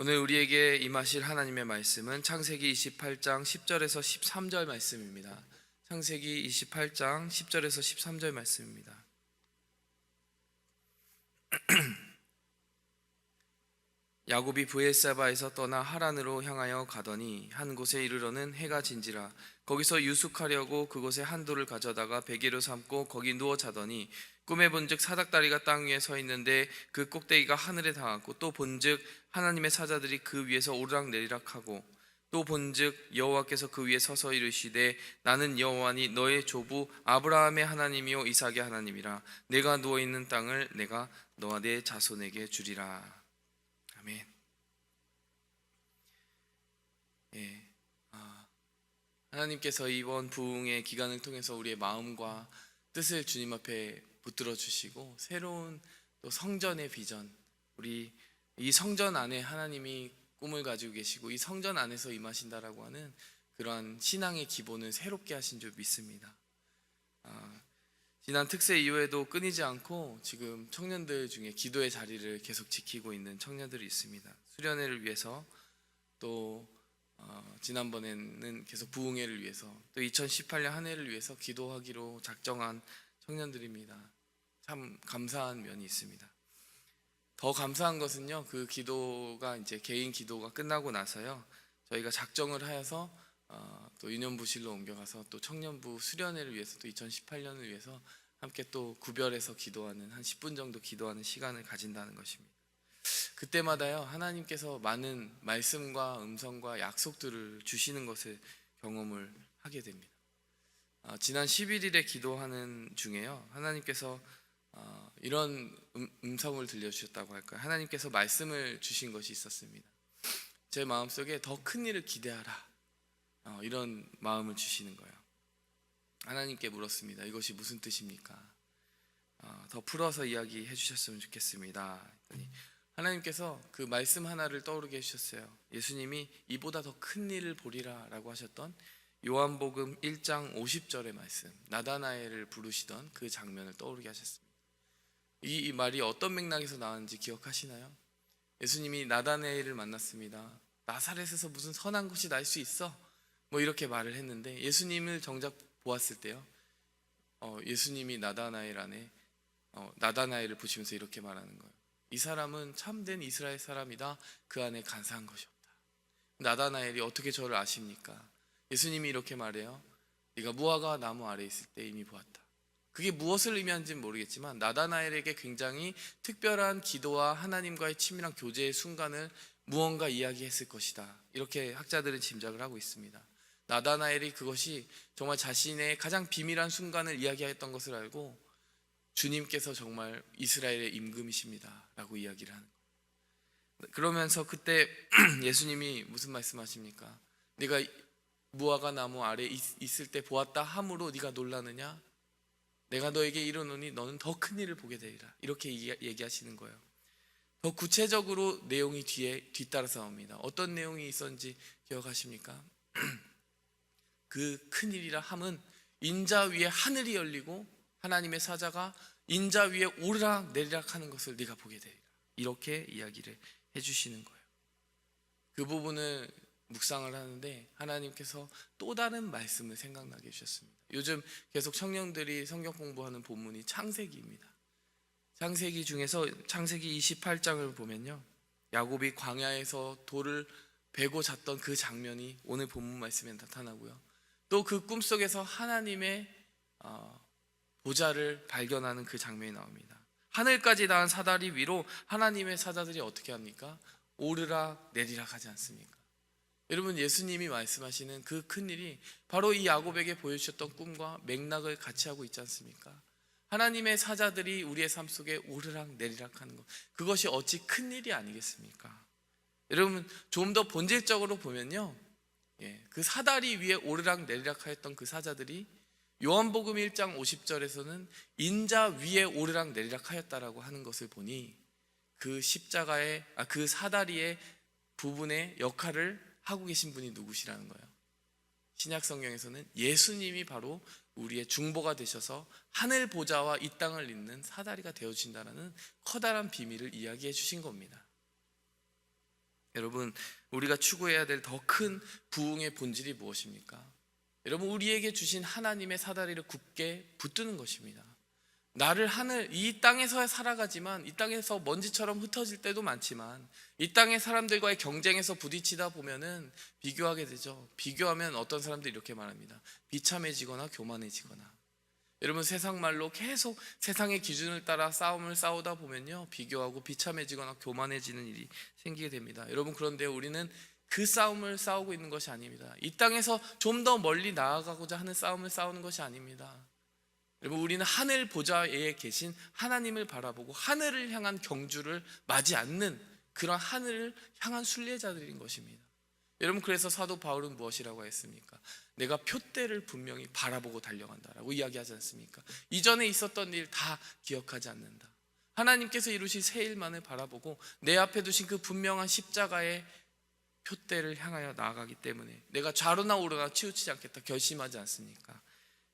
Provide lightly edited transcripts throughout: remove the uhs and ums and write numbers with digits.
오늘 우리에게 임하실 하나님의 말씀은 창세기 28장 10절에서 13절 말씀입니다. 창세기 28장 10절에서 13절 말씀입니다. 야곱이 브엘세바에서 떠나 하란으로 향하여 가더니 한 곳에 이르러는 해가 진지라. 거기서 유숙하려고 그곳에 한 돌을 가져다가 베개로 삼고 거기 누워 자더니 꿈에 본즉 사닥다리가 땅 위에 서 있는데 그 꼭대기가 하늘에 닿았고 또 본즉 하나님의 사자들이 그 위에서 오르락내리락하고 또 본즉 여호와께서 그 위에 서서 이르시되 나는 여호와니 너의 조부 아브라함의 하나님이요 이삭의 하나님이라. 내가 누워 있는 땅을 내가 너와 내 자손에게 주리라. 아멘. 예, 하나님께서 이번 부흥의 기간을 통해서 우리의 마음과 뜻을 주님 앞에 붙들어 주시고 새로운 또 성전의 비전, 우리 이 성전 안에 하나님이 꿈을 가지고 계시고 이 성전 안에서 임하신다라고 하는 그러한 신앙의 기본을 새롭게 하신 줄 믿습니다. 지난 특세 이후에도 끊이지 않고 지금 청년들 중에 기도의 자리를 계속 지키고 있는 청년들이 있습니다. 수련회를 위해서 또 지난번에는 계속 부흥회를 위해서 또 2018년 한 해를 위해서 기도하기로 작정한 청년들입니다. 참 감사한 면이 있습니다. 더 감사한 것은요, 그 기도가 이제 개인 기도가 끝나고 나서요, 저희가 작정을 하여서 또 유년부실로 옮겨가서 또 청년부 수련회를 위해서 또 2018년을 위해서 함께 또 구별해서 기도하는 한 10분 정도 기도하는 시간을 가진다는 것입니다. 그때마다요 하나님께서 많은 말씀과 음성과 약속들을 주시는 것을 경험을 하게 됩니다. 지난 11일에 기도하는 중에요 하나님께서 이런 음성을 들려주셨다고 할까요? 하나님께서 말씀을 주신 것이 있었습니다. 제 마음속에 더 큰 일을 기대하라, 이런 마음을 주시는 거예요. 하나님께 물었습니다. 이것이 무슨 뜻입니까? 더 풀어서 이야기해 주셨으면 좋겠습니다. 하나님께서 그 말씀 하나를 떠오르게 해주셨어요. 예수님이 이보다 더 큰 일을 보리라 라고 하셨던 요한복음 1장 50절의 말씀, 나다나엘을 부르시던 그 장면을 떠오르게 하셨습니다. 이 말이 어떤 맥락에서 나왔는지 기억하시나요? 예수님이 나다나엘을 만났습니다. 나사렛에서 무슨 선한 것이 날 수 있어? 뭐 이렇게 말을 했는데 예수님을 정작 보았을 때요, 예수님이 나다나엘 안에 나다나엘을 보시면서 이렇게 말하는 거예요. 이 사람은 참된 이스라엘 사람이다. 그 안에 간사한 것이 없다. 나다나엘이 어떻게 저를 아십니까? 예수님이 이렇게 말해요. 네가 무화과 나무 아래 있을 때 이미 보았다. 그게 무엇을 의미하는지는 모르겠지만 나다나엘에게 굉장히 특별한 기도와 하나님과의 친밀한 교제의 순간을 무언가 이야기했을 것이다. 이렇게 학자들은 짐작을 하고 있습니다. 나다나엘이 그것이 정말 자신의 가장 비밀한 순간을 이야기했던 것을 알고 주님께서 정말 이스라엘의 임금이십니다 라고 이야기를 하는 거예요. 그러면서 그때 예수님이 무슨 말씀하십니까? 네가 무화과 나무 아래 있을 때 보았다 함으로 네가 놀라느냐? 내가 너에게 이르노니 너는 더 큰 일을 보게 되리라. 이렇게 얘기하시는 거예요. 더 구체적으로 내용이 뒤따라서 나옵니다. 어떤 내용이 있었는지 기억하십니까? 그 큰 일이라 함은 인자 위에 하늘이 열리고 하나님의 사자가 인자 위에 오르락 내리락 하는 것을 네가 보게 되리라. 이렇게 이야기를 해주시는 거예요. 그 부분을 묵상을 하는데 하나님께서 또 다른 말씀을 생각나게 해주셨습니다. 요즘 계속 청년들이 성경 공부하는 본문이 창세기입니다. 창세기 중에서 창세기 28장을 보면요, 야곱이 광야에서 돌을 베고 잤던 그 장면이 오늘 본문 말씀에 나타나고요, 또 그 꿈속에서 하나님의 보좌를 발견하는 그 장면이 나옵니다. 하늘까지 닿은 사다리 위로 하나님의 사자들이 어떻게 합니까? 오르락 내리락 하지 않습니까? 여러분, 예수님이 말씀하시는 그 큰일이 바로 이 야곱에게 보여주셨던 꿈과 맥락을 같이 하고 있지 않습니까? 하나님의 사자들이 우리의 삶 속에 오르락 내리락 하는 것, 그것이 어찌 큰일이 아니겠습니까? 여러분, 좀 더 본질적으로 보면요, 그 사다리 위에 오르락 내리락 하였던 그 사자들이 요한복음 1장 50절에서는 인자 위에 오르락 내리락 하였다라고 하는 것을 보니 그 십자가의 그 사다리의 부분의 역할을 하고 계신 분이 누구시라는 거예요. 신약 성경에서는 예수님이 바로 우리의 중보가 되셔서 하늘 보좌와 이 땅을 잇는 사다리가 되어주신다는 커다란 비밀을 이야기해 주신 겁니다. 여러분, 우리가 추구해야 될 더 큰 부흥의 본질이 무엇입니까? 여러분, 우리에게 주신 하나님의 사다리를 굳게 붙드는 것입니다. 나를 이 땅에서 살아가지만, 이 땅에서 먼지처럼 흩어질 때도 많지만, 이 땅의 사람들과의 경쟁에서 부딪히다 보면은 비교하게 되죠. 비교하면 어떤 사람들이 이렇게 말합니다. 비참해지거나 교만해지거나. 여러분, 세상 말로 계속 세상의 기준을 따라 싸움을 싸우다 보면요, 비교하고 비참해지거나 교만해지는 일이 생기게 됩니다. 여러분, 그런데 우리는 그 싸움을 싸우고 있는 것이 아닙니다. 이 땅에서 좀 더 멀리 나아가고자 하는 싸움을 싸우는 것이 아닙니다. 여러분, 우리는 하늘 보좌에 계신 하나님을 바라보고 하늘을 향한 경주를 맞지 않는 그런 하늘을 향한 순례자들인 것입니다. 여러분, 그래서 사도 바울은 무엇이라고 했습니까? 내가 표대를 분명히 바라보고 달려간다라고 이야기하지 않습니까? 이전에 있었던 일 다 기억하지 않는다. 하나님께서 이루신 새 일만을 바라보고 내 앞에 두신 그 분명한 십자가의 표대를 향하여 나아가기 때문에 내가 좌로나 우로나 치우치지 않겠다 결심하지 않습니까?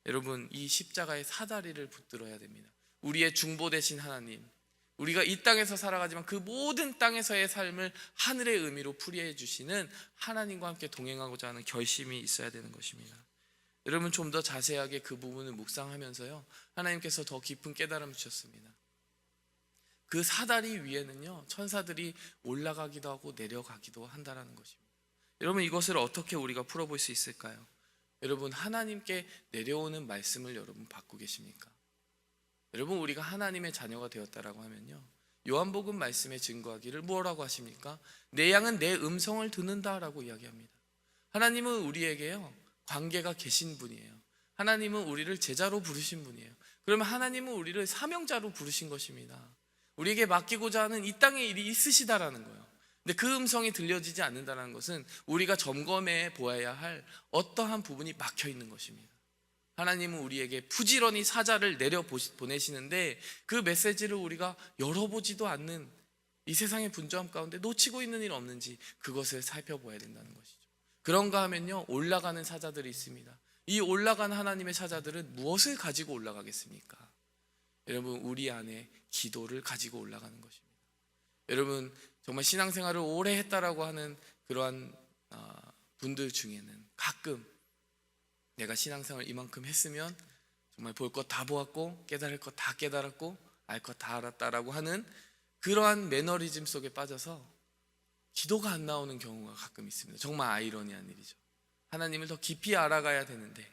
여러분, 이 십자가의 사다리를 붙들어야 됩니다. 우리의 중보 되신 하나님, 우리가 이 땅에서 살아가지만 그 모든 땅에서의 삶을 하늘의 의미로 풀이해 주시는 하나님과 함께 동행하고자 하는 결심이 있어야 되는 것입니다. 여러분, 좀 더 자세하게 그 부분을 묵상하면서요, 하나님께서 더 깊은 깨달음을 주셨습니다. 그 사다리 위에는요, 천사들이 올라가기도 하고 내려가기도 한다는 것입니다. 여러분, 이것을 어떻게 우리가 풀어볼 수 있을까요? 여러분, 하나님께 내려오는 말씀을 여러분 받고 계십니까? 여러분, 우리가 하나님의 자녀가 되었다라고 하면요, 요한복음 말씀에 증거하기를 뭐라고 하십니까? 내 양은 내 음성을 듣는다라고 이야기합니다. 하나님은 우리에게요, 관계가 계신 분이에요. 하나님은 우리를 제자로 부르신 분이에요. 그러면 하나님은 우리를 사명자로 부르신 것입니다. 우리에게 맡기고자 하는 이 땅의 일이 있으시다라는 거예요. 근데 그 음성이 들려지지 않는다는 것은 우리가 점검해 보아야 할 어떠한 부분이 막혀 있는 것입니다. 하나님은 우리에게 부지런히 사자를 내려 보내시는데 그 메시지를 우리가 열어보지도 않는 이 세상의 분주함 가운데 놓치고 있는 일 없는지 그것을 살펴봐야 된다는 것이죠. 그런가 하면요, 올라가는 사자들이 있습니다. 이 올라가는 하나님의 사자들은 무엇을 가지고 올라가겠습니까? 여러분, 우리 안에 기도를 가지고 올라가는 것입니다. 여러분, 정말 신앙생활을 오래 했다라고 하는 그러한 분들 중에는 가끔 내가 신앙생활을 이만큼 했으면 정말 볼 것 다 보았고 깨달을 것 다 깨달았고 알 것 다 알았다라고 하는 그러한 매너리즘 속에 빠져서 기도가 안 나오는 경우가 가끔 있습니다. 정말 아이러니한 일이죠. 하나님을 더 깊이 알아가야 되는데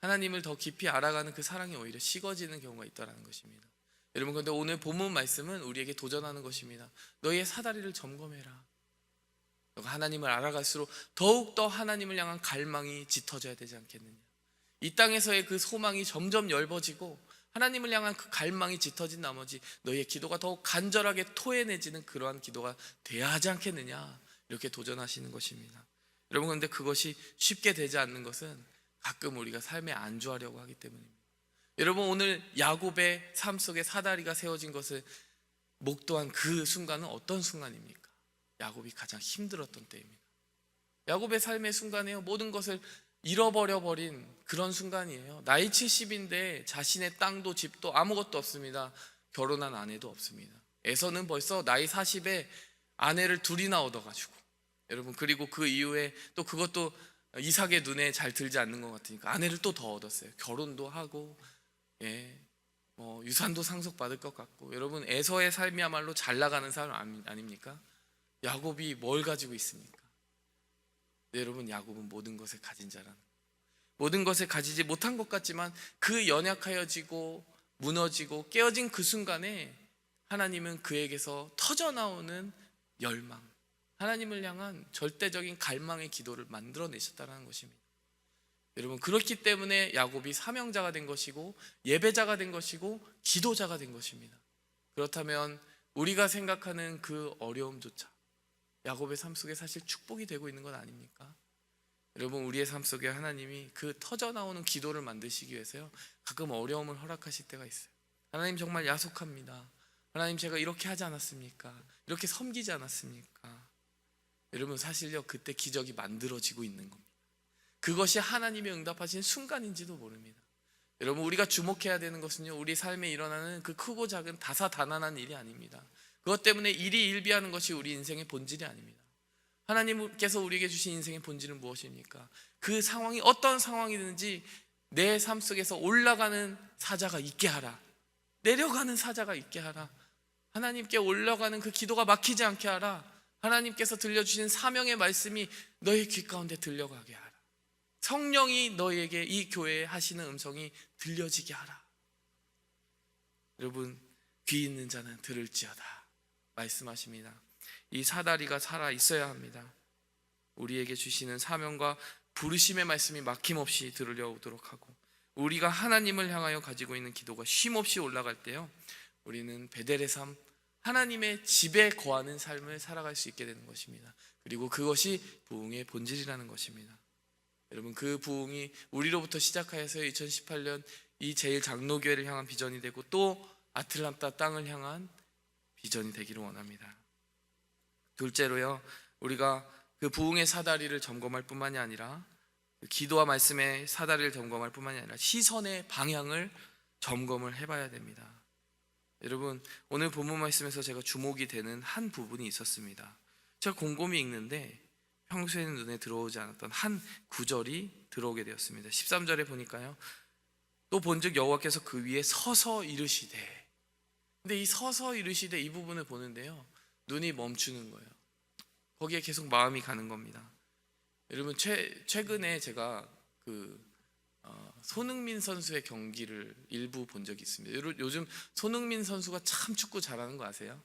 하나님을 더 깊이 알아가는 그 사랑이 오히려 식어지는 경우가 있다는 것입니다. 여러분, 그런데 오늘 본문 말씀은 우리에게 도전하는 것입니다. 너희의 사다리를 점검해라. 너가 하나님을 알아갈수록 더욱더 하나님을 향한 갈망이 짙어져야 되지 않겠느냐. 이 땅에서의 그 소망이 점점 엷어지고 하나님을 향한 그 갈망이 짙어진 나머지 너희의 기도가 더욱 간절하게 토해내지는 그러한 기도가 돼야 하지 않겠느냐, 이렇게 도전하시는 것입니다. 여러분, 그런데 그것이 쉽게 되지 않는 것은 가끔 우리가 삶에 안주하려고 하기 때문입니다. 여러분, 오늘 야곱의 삶 속에 사다리가 세워진 것을 목도한 그 순간은 어떤 순간입니까? 야곱이 가장 힘들었던 때입니다. 야곱의 삶의 순간에요, 모든 것을 잃어버려 버린 그런 순간이에요. 나이 70인데 자신의 땅도 집도 아무것도 없습니다. 결혼한 아내도 없습니다. 에서는 벌써 나이 40에 아내를 둘이나 얻어가지고, 여러분, 그리고 그 이후에 또 그것도 이삭의 눈에 잘 들지 않는 것 같으니까 아내를 또 더 얻었어요. 결혼도 하고, 유산도 상속받을 것 같고. 여러분, 에서의 삶이야말로 잘 나가는 삶 아닙니까? 야곱이 뭘 가지고 있습니까? 네, 여러분, 야곱은 모든 것을 가진 자라는, 모든 것을 가지지 못한 것 같지만 그 연약하여지고 무너지고 깨어진 그 순간에 하나님은 그에게서 터져나오는 열망, 하나님을 향한 절대적인 갈망의 기도를 만들어내셨다는 것입니다. 여러분, 그렇기 때문에 야곱이 사명자가 된 것이고 예배자가 된 것이고 기도자가 된 것입니다. 그렇다면 우리가 생각하는 그 어려움조차 야곱의 삶 속에 사실 축복이 되고 있는 건 아닙니까? 여러분, 우리의 삶 속에 하나님이 그 터져나오는 기도를 만드시기 위해서요, 가끔 어려움을 허락하실 때가 있어요. 하나님, 정말 야속합니다. 하나님, 제가 이렇게 하지 않았습니까? 이렇게 섬기지 않았습니까? 여러분, 사실요, 그때 기적이 만들어지고 있는 겁니다. 그것이 하나님이 응답하신 순간인지도 모릅니다. 여러분, 우리가 주목해야 되는 것은요, 우리 삶에 일어나는 그 크고 작은 다사다난한 일이 아닙니다. 그것 때문에 일이 일비하는 것이 우리 인생의 본질이 아닙니다. 하나님께서 우리에게 주신 인생의 본질은 무엇입니까? 그 상황이 어떤 상황이든지 내 삶 속에서 올라가는 사자가 있게 하라, 내려가는 사자가 있게 하라, 하나님께 올라가는 그 기도가 막히지 않게 하라, 하나님께서 들려주신 사명의 말씀이 너의 귀 가운데 들려가게 하라, 성령이 너에게 이 교회에 하시는 음성이 들려지게 하라. 여러분, 귀 있는 자는 들을지어다 말씀하십니다. 이 사다리가 살아 있어야 합니다. 우리에게 주시는 사명과 부르심의 말씀이 막힘없이 들려오도록 하고, 우리가 하나님을 향하여 가지고 있는 기도가 쉼없이 올라갈 때요, 우리는 베델의 삶, 하나님의 집에 거하는 삶을 살아갈 수 있게 되는 것입니다. 그리고 그것이 부흥의 본질이라는 것입니다. 여러분, 그 부흥이 우리로부터 시작하여서 2018년 이 제1장로교회를 향한 비전이 되고 또 아틀란타 땅을 향한 비전이 되기를 원합니다. 둘째로요, 우리가 그 부흥의 사다리를 점검할 뿐만이 아니라, 기도와 말씀의 사다리를 점검할 뿐만이 아니라 시선의 방향을 점검을 해봐야 됩니다. 여러분, 오늘 본문 말씀에서 제가 주목이 되는 한 부분이 있었습니다. 제가 곰곰이 읽는데 평소에는 눈에 들어오지 않았던 한 구절이 들어오게 되었습니다. 13절에 보니까요, 또 본즉 여호와께서 그 위에 서서 이르시되. 근데 이 서서 이르시되 이 부분을 보는데요, 눈이 멈추는 거예요. 거기에 계속 마음이 가는 겁니다. 여러분, 최근에 제가 손흥민 선수의 경기를 일부 본 적이 있습니다. 요즘 손흥민 선수가 참 축구 잘하는 거 아세요?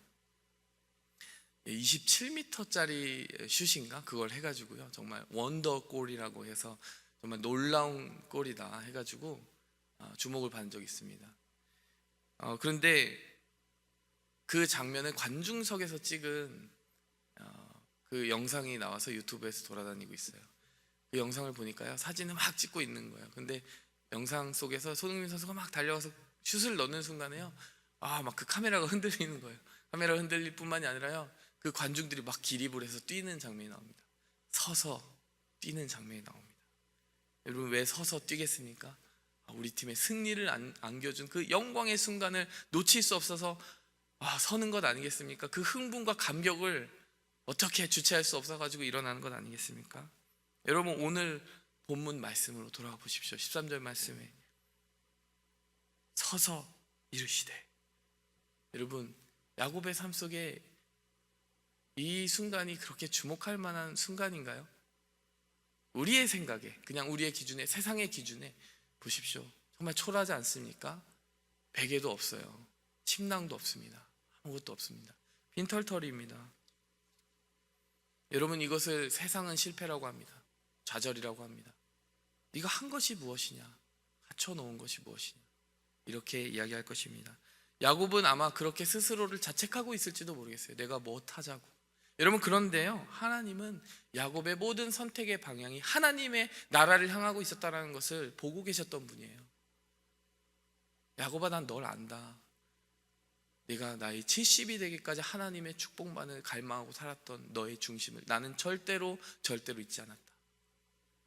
27m짜리 슛인가? 그걸 해가지고요, 정말 원더골이라고 해서 정말 놀라운 골이다 해가지고 주목을 받은 적이 있습니다. 그런데 그 장면을 관중석에서 찍은 그 영상이 나와서 유튜브에서 돌아다니고 있어요. 그 영상을 보니까요, 사진을 막 찍고 있는 거예요. 근데 영상 속에서 손흥민 선수가 막 달려가서 슛을 넣는 순간에요, 막 그 카메라가 흔들리는 거예요. 카메라가 흔들릴 뿐만이 아니라요, 그 관중들이 막 기립을 해서 뛰는 장면이 나옵니다. 서서 뛰는 장면이 나옵니다. 여러분, 왜 서서 뛰겠습니까? 우리 팀의 승리를 안겨준 그 영광의 순간을 놓칠 수 없어서 서는 것 아니겠습니까? 그 흥분과 감격을 어떻게 주체할 수 없어가지고 일어나는 것 아니겠습니까? 여러분, 오늘 본문 말씀으로 돌아가 보십시오. 13절 말씀에 서서 이르시되. 여러분, 야곱의 삶 속에 이 순간이 그렇게 주목할 만한 순간인가요? 우리의 생각에, 그냥 우리의 기준에, 세상의 기준에 보십시오. 정말 초라하지 않습니까? 베개도 없어요. 침낭도 없습니다. 아무것도 없습니다. 빈털터리입니다. 여러분, 이것을 세상은 실패라고 합니다. 좌절이라고 합니다. 네가 한 것이 무엇이냐? 갖춰놓은 것이 무엇이냐? 이렇게 이야기할 것입니다. 야곱은 아마 그렇게 스스로를 자책하고 있을지도 모르겠어요. 내가 못하자고. 여러분, 그런데요, 하나님은 야곱의 모든 선택의 방향이 하나님의 나라를 향하고 있었다는 것을 보고 계셨던 분이에요. 야곱아, 난 널 안다. 네가 나이 70이 되기까지 하나님의 축복만을 갈망하고 살았던 너의 중심을 나는 절대로 잊지 않았다.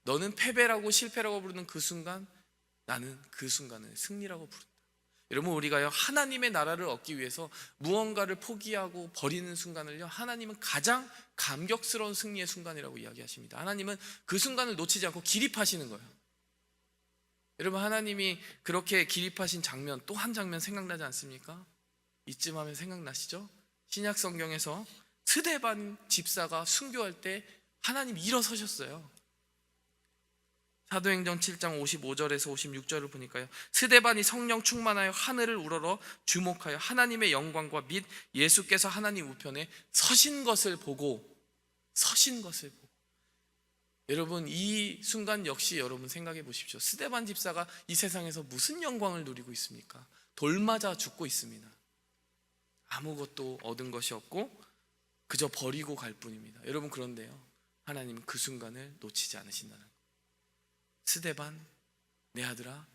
너는 패배라고 실패라고 부르는 그 순간, 나는 그 순간을 승리라고 부른다. 여러분, 우리가요, 하나님의 나라를 얻기 위해서 무언가를 포기하고 버리는 순간을요, 하나님은 가장 감격스러운 승리의 순간이라고 이야기하십니다. 하나님은 그 순간을 놓치지 않고 기립하시는 거예요. 여러분, 하나님이 그렇게 기립하신 장면, 또 한 장면 생각나지 않습니까? 이쯤 하면 생각나시죠? 신약 성경에서 스데반 집사가 순교할 때 하나님이 일어서셨어요. 사도행전 7장 55절에서 56절을 보니까요, 스데반이 성령 충만하여 하늘을 우러러 주목하여 하나님의 영광과 및 예수께서 하나님 우편에 서신 것을 보고. 여러분, 이 순간 역시 여러분 생각해 보십시오. 스데반 집사가 이 세상에서 무슨 영광을 누리고 있습니까? 돌 맞아 죽고 있습니다. 아무것도 얻은 것이 없고 그저 버리고 갈 뿐입니다. 여러분, 그런데요, 하나님은 그 순간을 놓치지 않으신다는 거예요. 스데반, 내 아들아,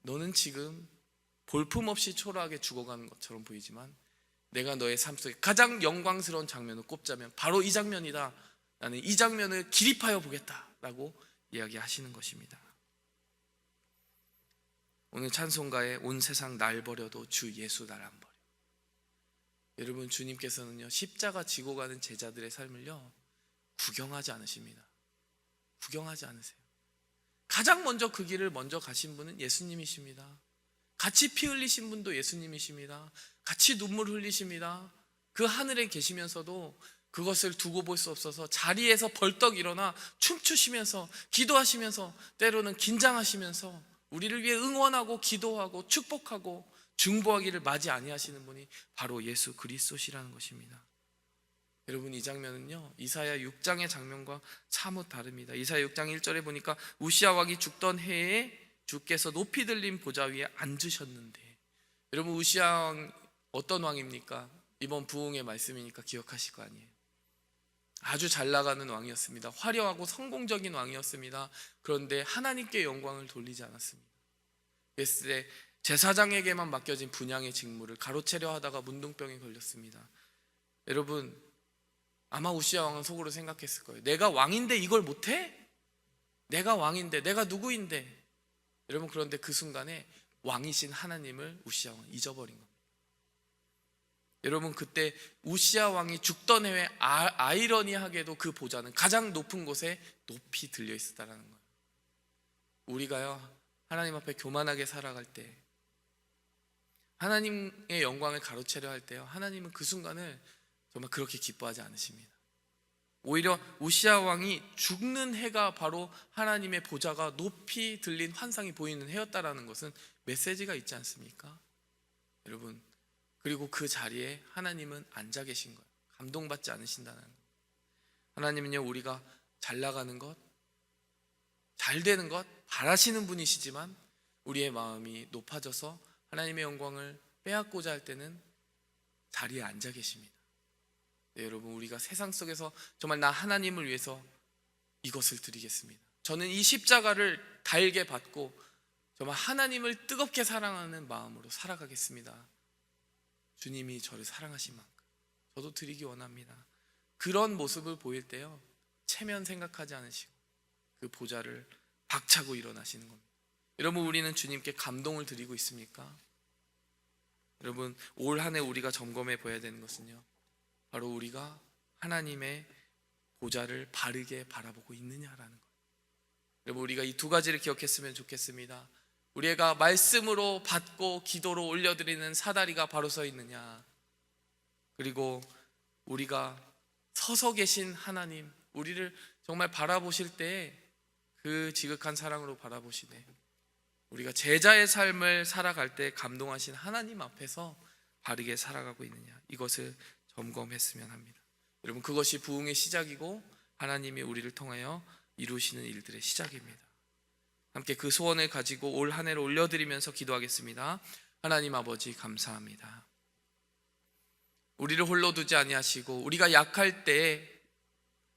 너는 지금 볼품없이 초라하게 죽어가는 것처럼 보이지만 내가 너의 삶 속에 가장 영광스러운 장면을 꼽자면 바로 이 장면이다. 나는 이 장면을 기립하여 보겠다라고 이야기하시는 것입니다. 오늘 찬송가에 온 세상 날 버려도 주 예수 날 안 버려. 여러분, 주님께서는요, 십자가 지고 가는 제자들의 삶을요, 구경하지 않으십니다. 구경하지 않으세요. 가장 먼저 그 길을 먼저 가신 분은 예수님이십니다. 같이 피 흘리신 분도 예수님이십니다. 같이 눈물 흘리십니다. 그 하늘에 계시면서도 그것을 두고 볼 수 없어서 자리에서 벌떡 일어나 춤추시면서 기도하시면서 때로는 긴장하시면서 우리를 위해 응원하고 기도하고 축복하고 중보하기를 맞이 아니하시는 분이 바로 예수 그리스도시라는 것입니다. 여러분, 이 장면은요 이사야 6장의 장면과 사뭇 다릅니다. 이사야 6장 1절에 보니까 우시아 왕이 죽던 해에 주께서 높이 들린 보좌 위에 앉으셨는데, 여러분 우시아 왕 어떤 왕입니까? 이번 부흥의 말씀이니까 기억하실 거 아니에요. 아주 잘 나가는 왕이었습니다. 화려하고 성공적인 왕이었습니다. 그런데 하나님께 영광을 돌리지 않았습니다. 그랬을 때 제사장에게만 맡겨진 분향의 직무를 가로채려 하다가 문둥병에 걸렸습니다. 여러분, 아마 우시아 왕은 속으로 생각했을 거예요. 내가 왕인데 이걸 못해? 내가 왕인데, 내가 누구인데? 여러분, 그런데 그 순간에 왕이신 하나님을 우시아 왕은 잊어버린 겁니다. 여러분, 그때 우시아 왕이 죽던 해에 아이러니하게도 그 보좌는 가장 높은 곳에 높이 들려 있었다는 거예요. 우리가요 하나님 앞에 교만하게 살아갈 때, 하나님의 영광을 가로채려 할 때요, 하나님은 그 순간을 정말 그렇게 기뻐하지 않으십니다. 오히려 우시아 왕이 죽는 해가 바로 하나님의 보좌가 높이 들린 환상이 보이는 해였다라는 것은 메시지가 있지 않습니까? 여러분, 그리고 그 자리에 하나님은 앉아 계신 거예요. 감동받지 않으신다는 거예요. 하나님은요 우리가 잘 나가는 것, 잘 되는 것 바라시는 분이시지만 우리의 마음이 높아져서 하나님의 영광을 빼앗고자 할 때는 자리에 앉아 계십니다. 네, 여러분, 우리가 세상 속에서 정말 나 하나님을 위해서 이것을 드리겠습니다, 저는 이 십자가를 달게 받고 정말 하나님을 뜨겁게 사랑하는 마음으로 살아가겠습니다, 주님이 저를 사랑하신 만큼 저도 드리기 원합니다. 그런 모습을 보일 때요 체면 생각하지 않으시고 그 보좌를 박차고 일어나시는 겁니다. 여러분, 우리는 주님께 감동을 드리고 있습니까? 여러분, 올 한 해 우리가 점검해 봐야 되는 것은요 바로 우리가 하나님의 보좌를 바르게 바라보고 있느냐라는 거예요. 여러분, 우리가 이 두 가지를 기억했으면 좋겠습니다. 우리가 말씀으로 받고 기도로 올려드리는 사다리가 바로 서 있느냐, 그리고 우리가 서서 계신 하나님, 우리를 정말 바라보실 때 그 지극한 사랑으로 바라보시네, 우리가 제자의 삶을 살아갈 때 감동하신 하나님 앞에서 바르게 살아가고 있느냐, 이것을 점검했으면 합니다. 여러분, 그것이 부흥의 시작이고 하나님이 우리를 통하여 이루시는 일들의 시작입니다. 함께 그 소원을 가지고 올 한 해를 올려드리면서 기도하겠습니다. 하나님 아버지, 감사합니다. 우리를 홀로 두지 아니하시고 우리가 약할 때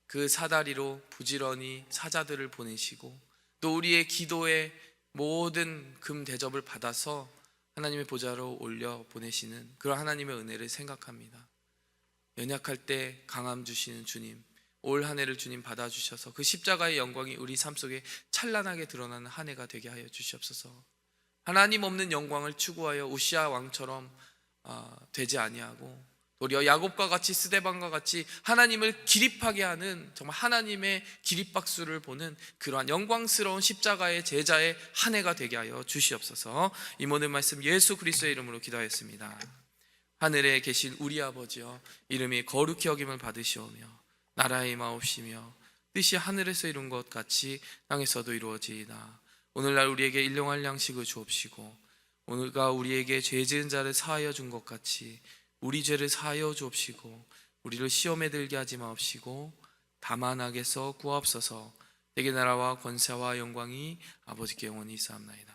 그 사다리로 부지런히 사자들을 보내시고 또 우리의 기도에 모든 금 대접을 받아서 하나님의 보좌로 올려 보내시는 그런 하나님의 은혜를 생각합니다. 연약할 때 강함 주시는 주님, 올 한 해를 주님 받아주셔서 그 십자가의 영광이 우리 삶 속에 찬란하게 드러나는 한 해가 되게 하여 주시옵소서. 하나님 없는 영광을 추구하여 우시아 왕처럼 되지 아니하고 도리어 야곱과 같이 스데반과 같이 하나님을 기립하게 하는 정말 하나님의 기립박수를 보는 그러한 영광스러운 십자가의 제자의 한 해가 되게 하여 주시옵소서. 이 모든 말씀 예수 그리스도의 이름으로 기도하였습니다. 하늘에 계신 우리 아버지여, 이름이 거룩히 여김을 받으시오며 나라의 임하옵시며 뜻이 하늘에서 이룬 것 같이 땅에서도 이루어지이다. 오늘날 우리에게 일용할 양식을 주옵시고 오늘가 우리에게 죄 지은 자를 사하여 준 것 같이 우리 죄를 사하여 주옵시고 우리를 시험에 들게 하지 마옵시고 다만 악에서 구하옵소서. 내게 나라와 권세와 영광이 아버지께 영원히 있사옵나이다.